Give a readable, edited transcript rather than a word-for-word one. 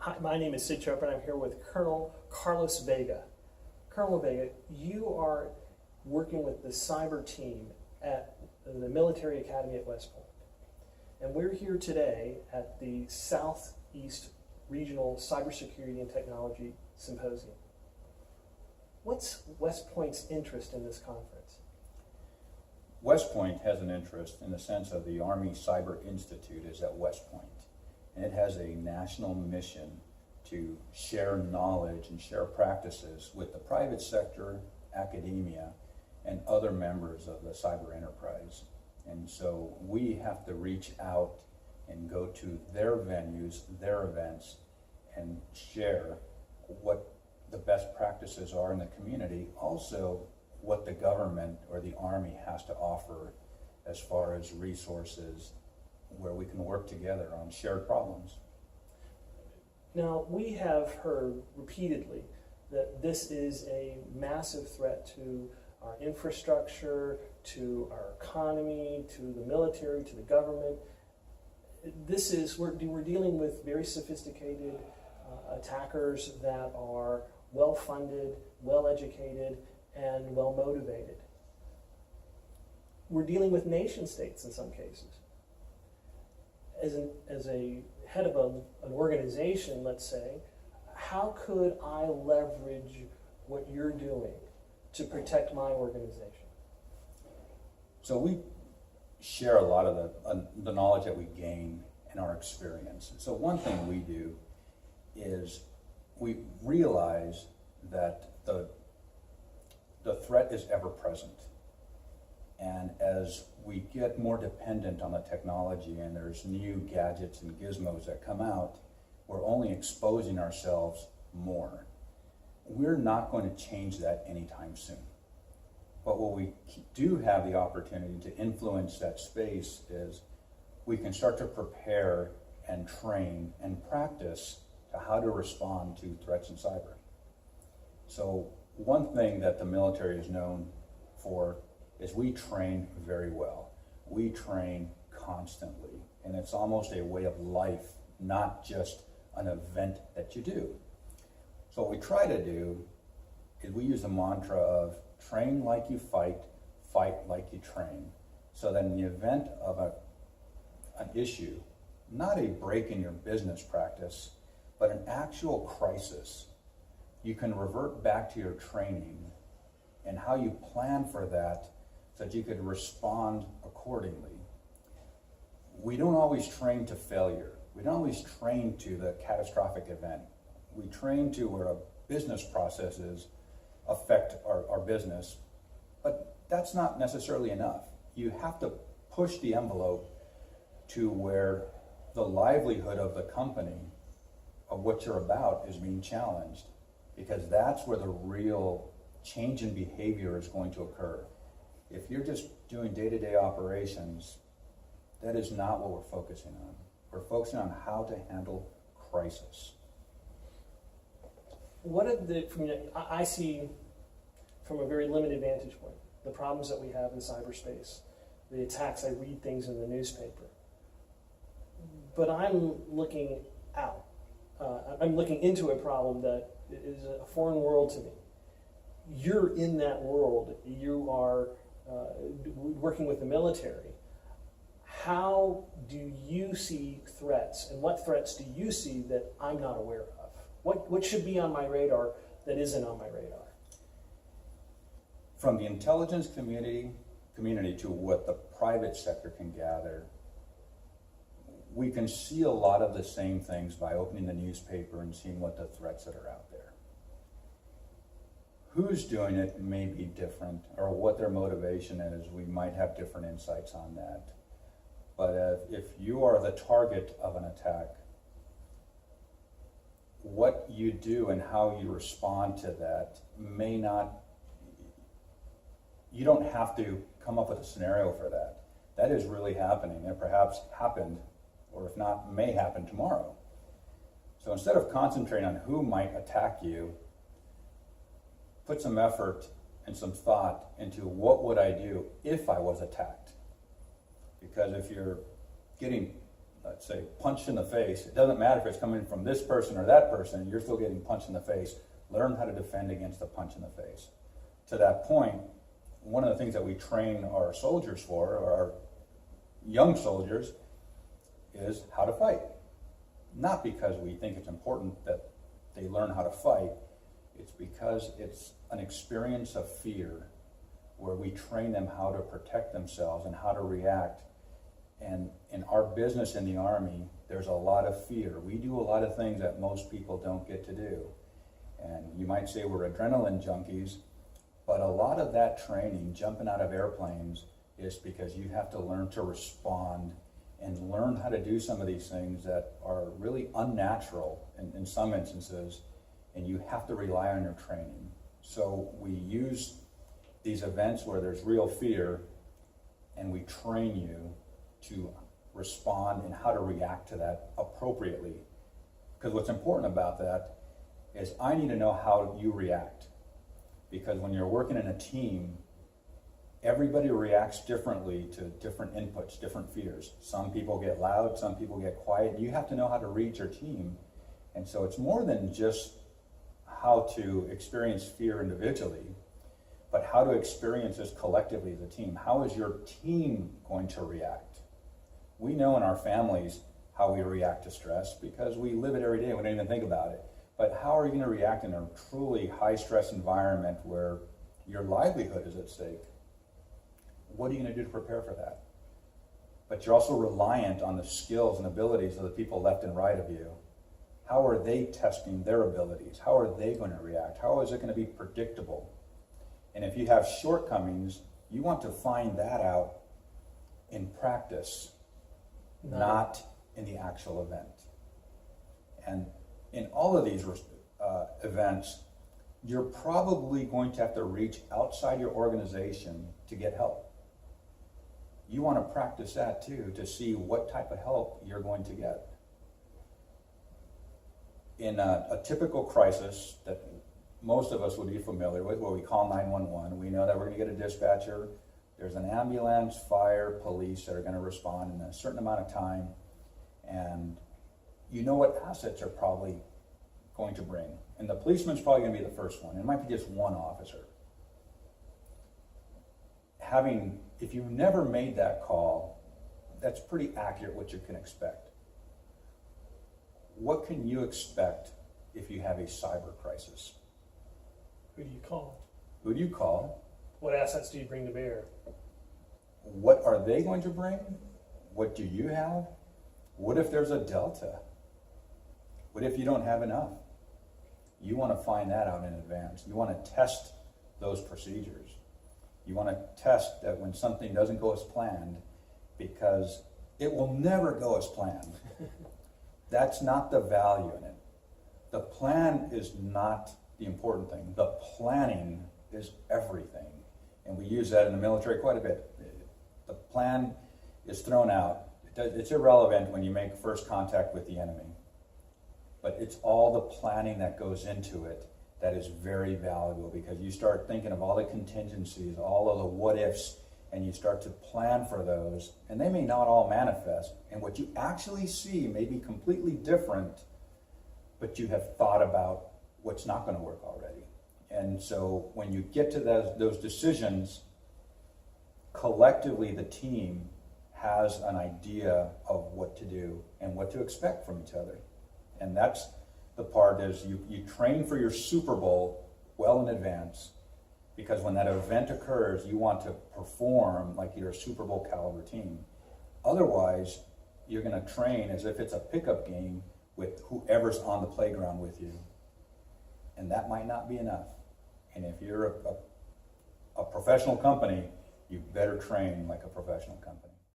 Hi, my name is Sid Chopra, and I'm here with Colonel Carlos Vega. Colonel Vega, you are working with the cyber team at the Military Academy at West Point. And we're here today at the Southeast Regional Cybersecurity and Technology Symposium. What's West Point's interest in this conference? West Point has an interest in the sense of the Army Cyber Institute is at West Point. And it has a national mission to share knowledge and share practices with the private sector, academia, and other members of the cyber enterprise. And so we have to reach out and go to their venues, their events, and share what the best practices are in the community, also what the government or the Army has to offer as far as resources where we can work together on shared problems. Now, we have heard repeatedly that this is a massive threat to our infrastructure, to our economy, to the military, to the government. We're dealing with very sophisticated attackers that are well-funded, well-educated, and well-motivated. We're dealing with nation states in some cases. As a head of an organization, let's say, how could I leverage what you're doing to protect my organization? So we share a lot of the knowledge that we gain in our experience. So one thing we do is we realize that the threat is ever present. And as we get more dependent on the technology and there's new gadgets and gizmos that come out, we're only exposing ourselves more. We're not going to change that anytime soon. But what we do have the opportunity to influence that space is we can start to prepare and train and practice to how to respond to threats in cyber. So one thing that the military is known for is we train very well. We train constantly, and it's almost a way of life, not just an event that you do. So what we try to do is we use the mantra of train like you fight, fight like you train. So that in the event of an issue, not a break in your business practice, but an actual crisis, you can revert back to your training and how you plan for that so that you could respond accordingly. We don't always train to failure. We don't always train to the catastrophic event. We train to where business processes affect our business, but that's not necessarily enough. You have to push the envelope to where the livelihood of the company, of what you're about, is being challenged, because that's where the real change in behavior is going to occur. If you're just doing day-to-day operations, that is not what we're focusing on. We're focusing on how to handle crisis. I see from a very limited vantage point, the problems that we have in cyberspace, the attacks. I read things in the newspaper. But I'm looking out. I'm looking into a problem that is a foreign world to me. You're in that world. You are working with the military. How do you see threats, and what threats do you see that I'm not aware of? What should be on my radar that isn't on my radar? From the intelligence community to what the private sector can gather, we can see a lot of the same things by opening the newspaper and seeing what the threats that are out there. Who's doing it may be different, or what their motivation is. We might have different insights on that. But if you are the target of an attack, what you do and how you respond to that may not, you don't have to come up with a scenario for that. That is really happening, and perhaps happened, or if not, may happen tomorrow. So instead of concentrating on who might attack you, put some effort and some thought into what would I do if I was attacked. Because if you're getting let's say, punched in the face, it doesn't matter if it's coming from this person or that person, you're still getting punched in the face. Learn how to defend against the punch in the face. To that point, one of the things that we train our soldiers for, or our young soldiers, is how to fight. Not because we think it's important that they learn how to fight, it's because it's an experience of fear where we train them how to protect themselves and how to react. And in our business in the Army, there's a lot of fear. We do a lot of things that most people don't get to do. And you might say we're adrenaline junkies, but a lot of that training, jumping out of airplanes, is because you have to learn to respond and learn how to do some of these things that are really unnatural in some instances, and you have to rely on your training. So we use these events where there's real fear, and we train you to respond and how to react to that appropriately. Because what's important about that is I need to know how you react. Because when you're working in a team, everybody reacts differently to different inputs, different fears. Some people get loud, some people get quiet. You have to know how to read your team. And so it's more than just how to experience fear individually, but how to experience this collectively as a team. How is your team going to react? We know in our families how we react to stress because we live it every day. We don't even think about it. But how are you going to react in a truly high-stress environment where your livelihood is at stake? What are you going to do to prepare for that? But you're also reliant on the skills and abilities of the people left and right of you. How are they testing their abilities? How are they going to react? How is it going to be predictable? And if you have shortcomings, you want to find that out in practice, not in the actual event. And in all of these events, you're probably going to have to reach outside your organization to get help. You want to practice that too, to see what type of help you're going to get. In a typical crisis that most of us would be familiar with, where we call 911, we know that we're going to get a dispatcher, there's an ambulance, fire, police that are going to respond in a certain amount of time, and you know what assets are probably going to bring. And the policeman's probably going to be the first one. It might be just one officer. If you've never made that call, that's pretty accurate what you can expect. What can you expect if you have a cyber crisis? Who do you call? Who do you call? What assets do you bring to bear? What are they going to bring? What do you have? What if there's a delta? What if you don't have enough? You want to find that out in advance. You want to test those procedures. You want to test that when something doesn't go as planned, because it will never go as planned. That's not the value in it. The plan is not the important thing. The planning is everything. And we use that in the military quite a bit. The plan is thrown out. It's irrelevant when you make first contact with the enemy. But it's all the planning that goes into it that is very valuable, because you start thinking of all the contingencies, all of the what ifs, and you start to plan for those, and they may not all manifest. And what you actually see may be completely different, but you have thought about what's not going to work already. And so when you get to those decisions, collectively the team has an idea of what to do and what to expect from each other. And that's the part is you train for your Super Bowl well in advance, because when that event occurs, you want to perform like you're a Super Bowl caliber team. Otherwise, you're going to train as if it's a pickup game with whoever's on the playground with you. And that might not be enough. And if you're a professional company, you better train like a professional company.